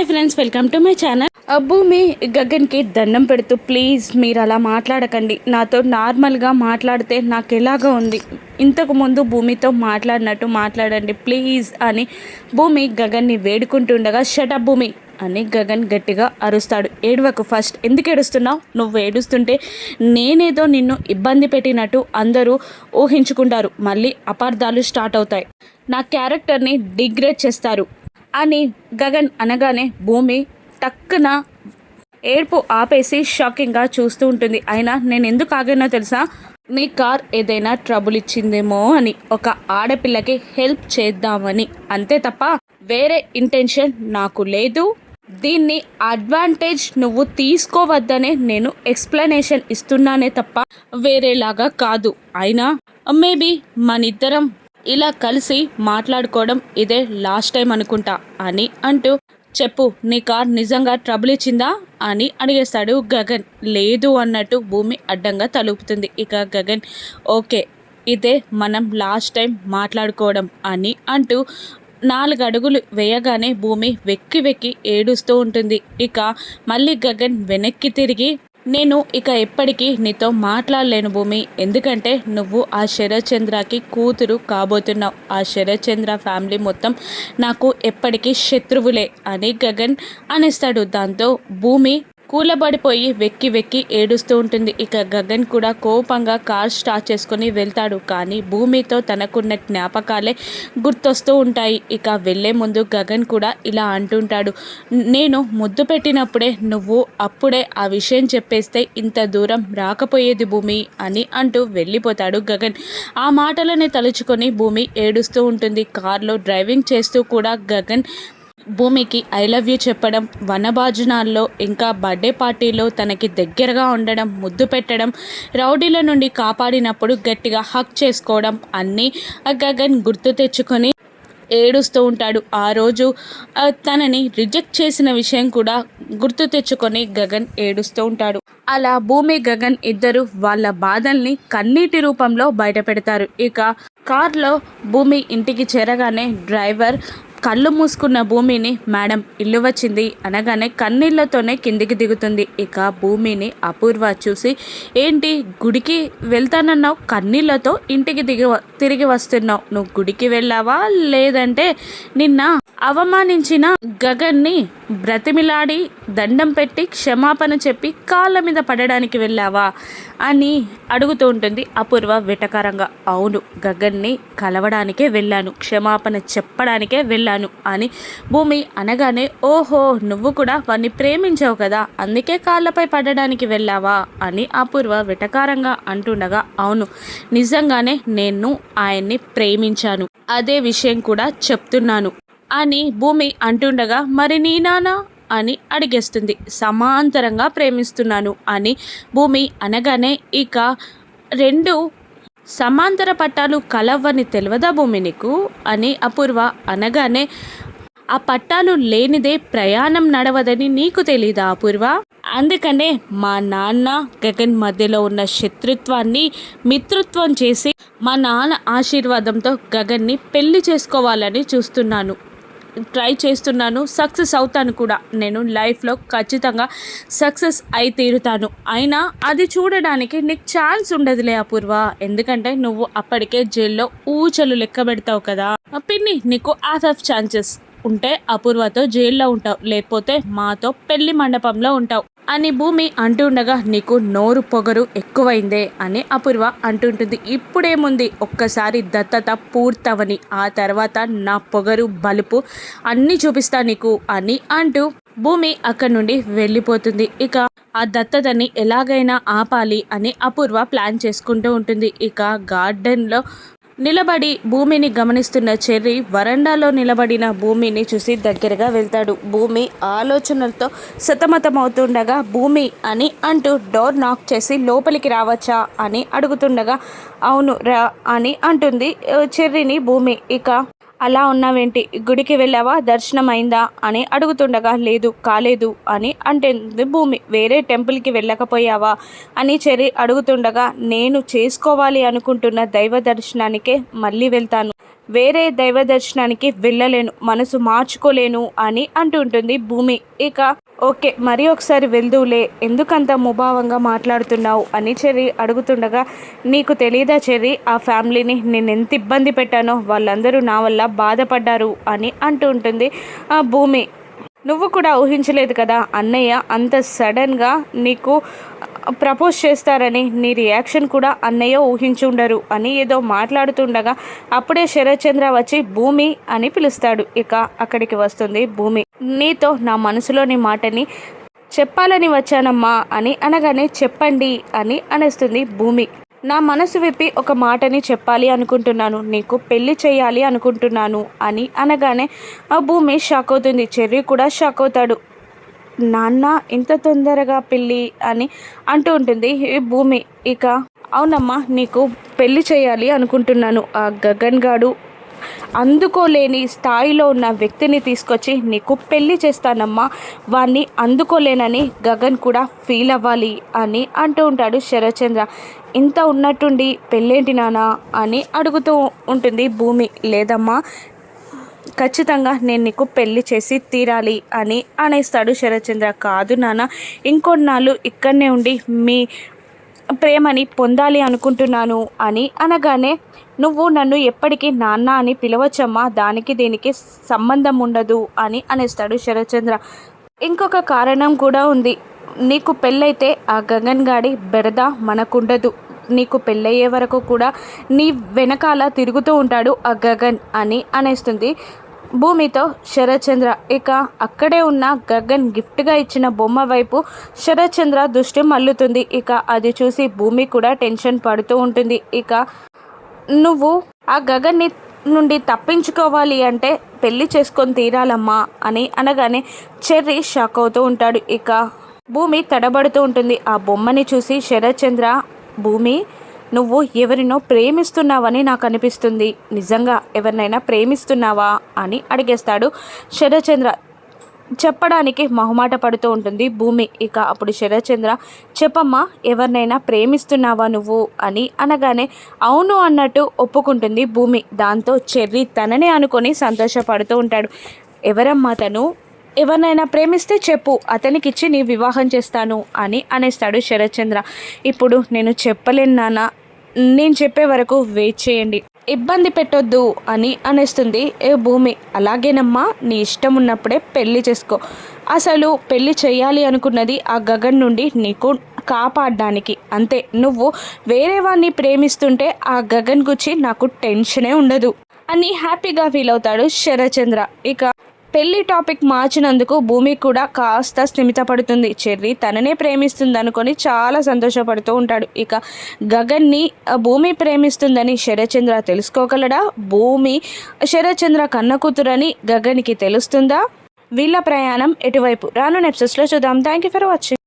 Hi friends, welcome to my channel. భూమి గగన్కి దండం పెడుతూ, ప్లీజ్ మీరు అలా మాట్లాడకండి, నాతో నార్మల్గా మాట్లాడితే నాకు ఎలాగో ఉంది, ఇంతకు ముందు భూమితో మాట్లాడినట్టు మాట్లాడండి ప్లీజ్ అని భూమి గగన్ని వేడుకుంటుండగా, షటప్ భూమి అని గగన్ గట్టిగా అరుస్తాడు. ఏడవకు, ఫస్ట్ ఎందుకు ఏడుస్తున్నావు? నువ్వు ఏడుస్తుంటే నేనేదో నిన్ను ఇబ్బంది పెట్టినట్టు అందరూ ఊహించుకుంటారు, మళ్ళీ అపార్థాలు స్టార్ట్ అవుతాయి, నా క్యారెక్టర్ని డిగ్రేడ్ చేస్తారు అని గగన్ అనగానే భూమి టక్కున ఏడుపు ఆపేసి షాకింగ్గా చూస్తూ ఉంటుంది. అయినా నేను ఎందుకు ఆగానో తెలుసా? నీ కార్ ఏదైనా ట్రబుల్ ఇచ్చిందేమో అని, ఒక ఆడపిల్లకి హెల్ప్ చేద్దామని, అంతే తప్ప వేరే ఇంటెన్షన్ నాకు లేదు. దీన్ని అడ్వాంటేజ్ నువ్వు తీసుకోవద్దనే నేను ఎక్స్ప్లెనేషన్ ఇస్తున్నానే తప్ప వేరేలాగా కాదు. అయినా మేబీ మనిద్దరం ఇలా కలిసి మాట్లాడుకోవడం ఇదే లాస్ట్ టైం అనుకుంటా అని అంటూ, చెప్పు నీ కార్ నిజంగా ట్రబుల్ ఇచ్చిందా అని అడిగేస్తాడు గగన్. లేదు అన్నట్టు భూమి అడ్డంగా తలుపుతుంది. ఇక గగన్ ఓకే, ఇదే మనం లాస్ట్ టైం మాట్లాడుకోవడం అని అంటూ 4 అడుగులు వేయగానే భూమి వెక్కి వెక్కి ఏడుస్తూ ఉంటుంది. ఇక మళ్ళీ గగన్ వెనక్కి తిరిగి, నేను ఇక ఎప్పటికీ నీతో మాట్లాడలేను భూమి, ఎందుకంటే నువ్వు ఆ శరత్చంద్రకి కూతురు కాబోతున్నావు, ఆ శరత్చంద్ర ఫ్యామిలీ మొత్తం నాకు ఎప్పటికీ శత్రువులే అని గగన్ అనేస్తాడు. దాంతో భూమి కూలబడిపోయి వెక్కి వెక్కి ఏడుస్తూ ఉంటుంది. ఇక గగన్ కూడా కోపంగా కార్ స్టార్ట్ చేసుకొని వెళ్తాడు. కానీ భూమితో తనకున్న జ్ఞాపకాలే గుర్తొస్తూ ఉంటాయి. ఇక వెళ్ళే ముందు గగన్ కూడా ఇలా అంటుంటాడు, నేను ముద్దు పెట్టినప్పుడే నువ్వు అప్పుడే ఆ విషయం చెప్పేస్తే ఇంత దూరం రాకపోయేది భూమి అని అంటూ వెళ్ళిపోతాడు గగన్. ఆ మాటలని తలుచుకొని భూమి ఏడుస్తూ ఉంటుంది. కార్లో డ్రైవింగ్ చేస్తూ కూడా గగన్ భూమికి ఐ లవ్ యూ చెప్పడం, వనభోజనాల్లో ఇంకా బర్త్డే పార్టీలో తనకి దగ్గరగా ఉండడం, ముద్దు పెట్టడం, రౌడీల నుండి కాపాడినప్పుడు గట్టిగా హక్ చేసుకోవడం అన్నీ గగన్ గుర్తు తెచ్చుకొని ఏడుస్తూ ఉంటాడు. ఆ రోజు తనని రిజెక్ట్ చేసిన విషయం కూడా గుర్తు తెచ్చుకొని గగన్ ఏడుస్తూ ఉంటాడు. అలా భూమి గగన్ ఇద్దరు వాళ్ళ బాధల్ని కన్నీటి రూపంలో బయట పెడతారు. ఇక కార్లో భూమి ఇంటికి చేరగానే డ్రైవర్ కళ్ళు మూసుకున్న భూమిని, మేడం ఇల్లు వచ్చింది అనగానే కన్నీళ్లతోనే కిందికి దిగుతుంది. ఇక భూమిని అపూర్వ చూసి, ఏంటి గుడికి వెళ్తానన్నావు, కన్నీళ్లతో ఇంటికి తిరిగి వస్తున్నావు, నువ్వు గుడికి వెళ్ళావా లేదంటే నిన్న అవమానించిన గగన్ని బ్రతిమిలాడి దండం పెట్టి క్షమాపణ చెప్పి కాళ్ళ మీద పడడానికి వెళ్ళావా అని అడుగుతూ ఉంటుంది అపూర్వ వెటకారంగా. అవును, గగన్ని కలవడానికే వెళ్ళాను, క్షమాపణ చెప్పడానికే వెళ్ళాను అని భూమి అనగానే, ఓహో నువ్వు కూడా వాడిని ప్రేమించావు కదా, అందుకే కాళ్ళపై పడడానికి వెళ్ళావా అని అపూర్వ వెటకారంగా అంటుండగా, అవును నిజంగానే నేను ఆయన్ని ప్రేమించాను, అదే విషయం కూడా చెప్తున్నాను అని భూమి అంటుండగా, మరి నీ నాన్న అని అడిగేస్తుంది. సమాంతరంగా ప్రేమిస్తున్నాను అని భూమి అనగానే, ఇక 2 సమాంతర పట్టాలు కలవని తెలియదా భూమి నీకు అని అపూర్వ అనగానే, ఆ పట్టాలు లేనిదే ప్రయాణం నడవదని నీకు తెలీదా అపూర్వ? అందుకనే మా నాన్న గగన్ మధ్యలో ఉన్న శత్రుత్వాన్ని మిత్రుత్వం చేసి మా నాన్న ఆశీర్వాదంతో గగన్ని పెళ్లి చేసుకోవాలని ట్రై చేస్తున్నాను, సక్సెస్ అవుతాను కూడా, నేను లైఫ్లో ఖచ్చితంగా సక్సెస్ అయి తీరుతాను. అయినా అది చూడడానికి నీకు ఛాన్స్ ఉండదులే అపూర్వ, ఎందుకంటే నువ్వు అప్పటికే జైల్లో ఊచలు లెక్క పెడతావు కదా పిన్ని, నీకు హాఫ్ ఛాన్సెస్ ఉంటే అపూర్వతో జైల్లో ఉంటావు, లేకపోతే మాతో పెళ్లి మండపంలో ఉంటావు అని భూమి అంటుండగా, నీకు నోరు పొగరు ఎక్కువైందే అని అపూర్వ అంటుంటుంది. ఇప్పుడేముంది, ఒక్కసారి దత్తత పూర్తవని, ఆ తర్వాత నా పొగరు బలుపు అన్నీ చూపిస్తా నీకు అని అంటూ భూమి అక్కడి నుండి వెళ్ళిపోతుంది. ఇక ఆ దత్తతని ఎలాగైనా ఆపాలి అని అపూర్వ ప్లాన్ చేసుకుంటూ ఉంటుంది. ఇక గార్డెన్లో నిలబడి భూమిని గమనిస్తున్న చెర్రీ వరండాలో నిలబడిన భూమిని చూసి దగ్గరగా వెళ్తాడు. భూమి ఆలోచనలతో సతమతమవుతుండగా, భూమి అని అంటూ డోర్ నాక్ చేసి లోపలికి రావచ్చా అని అడుగుతుండగా, అవును రా అని అంటుంది చెర్రీని భూమి. ఇక అలా ఉన్నావేంటి, గుడికి వెళ్ళావా, దర్శనం అయిందా అని అడుగుతుండగా, లేదు కాలేదు అని అంటుంది భూమి. వేరే టెంపుల్కి వెళ్ళకపోయావా అని చెర్రీ అడుగుతుండగా, నేను చేసుకోవాలి అనుకుంటున్న దైవ దర్శనానికే మళ్ళీ వెళ్తాను, వేరే దైవ దర్శనానికి వెళ్ళలేను, మనసు మార్చుకోలేను అని అంటుంటుంది భూమి. ఇక ఓకే, మరి ఒకసారి వెళ్దూలే, ఎందుకంత ముభావంగా మాట్లాడుతున్నావు అని చెర్రీ అడుగుతుండగా, నీకు తెలియదా చెర్రీ, ఆ ఫ్యామిలీని నేను ఎంత ఇబ్బంది పెట్టానో, వాళ్ళందరూ నా వల్ల బాధపడ్డారు అని అంటూ ఉంటుంది ఆ భూమి. నువ్వు కూడా ఊహించలేదు కదా అన్నయ్య అంత సడన్గా నీకు ప్రపోజ్ చేస్తారని, నీ రియాక్షన్ కూడా అన్నయ్య ఊహించి ఉండరు అని ఏదో మాట్లాడుతుండగా అప్పుడే శరత్చంద్ర వచ్చి భూమి అని పిలుస్తాడు. ఇక అక్కడికి వస్తుంది భూమి. నీతో నా మనసులోని మాటని చెప్పాలని వచ్చానమ్మా అని అనగానే, చెప్పండి అని అనేస్తుంది భూమి. నా మనసు విప్పి ఒక మాటని చెప్పాలి అనుకుంటున్నాను, నీకు పెళ్లి చేయాలి అనుకుంటున్నాను అని అనగానే ఆ భూమి షాక్ అవుతుంది. చెర్రీ కూడా షాక్ అవుతాడు. నాన్న ఇంత తొందరగా పెళ్ళి అని అంటూ ఉంటుంది ఈ భూమి. ఇక అవునమ్మా, నీకు పెళ్లి చేయాలి అనుకుంటున్నాను, ఆ గగన్ గాడు అందుకోలేని స్థాయిలో ఉన్న వ్యక్తిని తీసుకొచ్చి నీకు పెళ్లి చేస్తానమ్మా, వాణ్ణి అందుకోలేనని గగన్ కూడా ఫీల్ అవ్వాలి అని అంటూ ఉంటాడు శరత్చంద్ర. ఇంత ఉన్నట్టుండి పెళ్ళేంటి నానా అని అడుగుతూ ఉంటుంది భూమి. లేదమ్మా, ఖచ్చితంగా నేను నీకు పెళ్లి చేసి తీరాలి అని అనేస్తాడు శరత్చంద్ర. కాదు నాన్న, ఇంకొన్నాళ్ళు ఇక్కడనే ఉండి మీ ప్రేమని పొందాలి అనుకుంటున్నాను అని అనగానే, నువ్వు నన్ను ఎప్పటికీ నాన్న అని పిలవచ్చమ్మా, దానికి దీనికి సంబంధం ఉండదు అని అనేస్తాడు శరత్చంద్ర. ఇంకొక కారణం కూడా ఉంది, నీకు పెళ్ళైతే ఆ గగన్ గాడి బెడద మనకుండదు, నీకు పెళ్ళయ్యే వరకు కూడా నీ వెనకాల తిరుగుతూ ఉంటాడు ఆ గగన్ అని అనేస్తుంది భూమితో శరత్చంద్ర. ఇక అక్కడే ఉన్న గగన్ గిఫ్ట్గా ఇచ్చిన బొమ్మ వైపు శరత్చంద్ర దృష్టి మల్లుతుంది. ఇక అది చూసి భూమి కూడా టెన్షన్ పడుతూ ఉంటుంది. ఇక నువ్వు ఆ గగన్ని నుండి తప్పించుకోవాలి అంటే పెళ్లి చేసుకొని తీరాలమ్మా అని అనగానే చెర్రీ షాక్ అవుతూ ఉంటాడు. ఇక భూమి తడబడుతూ ఉంటుంది. ఆ బొమ్మని చూసి శరత్చంద్ర, భూమి నువ్వు ఎవరినో ప్రేమిస్తున్నావని నాకు అనిపిస్తుంది, నిజంగా ఎవరినైనా ప్రేమిస్తున్నావా అని అడిగేస్తాడు శరత్చంద్ర. చెప్పడానికి మొహమాట పడుతూ ఉంటుంది భూమి. ఇక అప్పుడు శరత్చంద్ర, చెప్పమ్మా, ఎవరినైనా ప్రేమిస్తున్నావా నువ్వు అని అనగానే అవును అన్నట్టు ఒప్పుకుంటుంది భూమి. దాంతో చెర్రీ తననే అనుకొని సంతోషపడుతూ ఉంటాడు. ఎవరమ్మా తను, ఎవరినైనా ప్రేమిస్తే చెప్పు, అతనికిచ్చి నీ వివాహం చేస్తాను అని అనేస్తాడు శరత్చంద్ర. ఇప్పుడు నేను చెప్పలేను నాన్న, నేను చెప్పే వరకు వెయిట్ చేయండి, ఇబ్బంది పెట్టొద్దు అని అనేస్తుంది ఏ భూమి. అలాగేనమ్మా, నీ ఇష్టం ఉన్నప్పుడే పెళ్లి చేసుకో, అసలు పెళ్లి చేయాలి అనుకున్నది ఆ గగన్ నుండి నీకు కాపాడడానికి, అంతే. నువ్వు వేరే వాడిని ప్రేమిస్తుంటే ఆ గగన్ గురించి నాకు టెన్షనే ఉండదు అని హ్యాపీగా ఫీల్ అవుతాడు శరత్చంద్ర. ఇక పెళ్లి టాపిక్ మార్చినందుకు భూమి కూడా కాస్త స్థిమితపడుతుంది. చెర్రీ తననే ప్రేమిస్తుంది అనుకొని చాలా సంతోషపడుతూ ఉంటాడు. ఇక గగన్ని భూమి ప్రేమిస్తుందని శరత్చంద్ర తెలుసుకోగలడా? భూమి శరత్చంద్ర కన్న కూతురని గగన్కి తెలుస్తుందా? వీళ్ళ ప్రయాణం ఎటువైపు రాను ఎపిసోడ్స్లో చూద్దాం. Thank you for watching.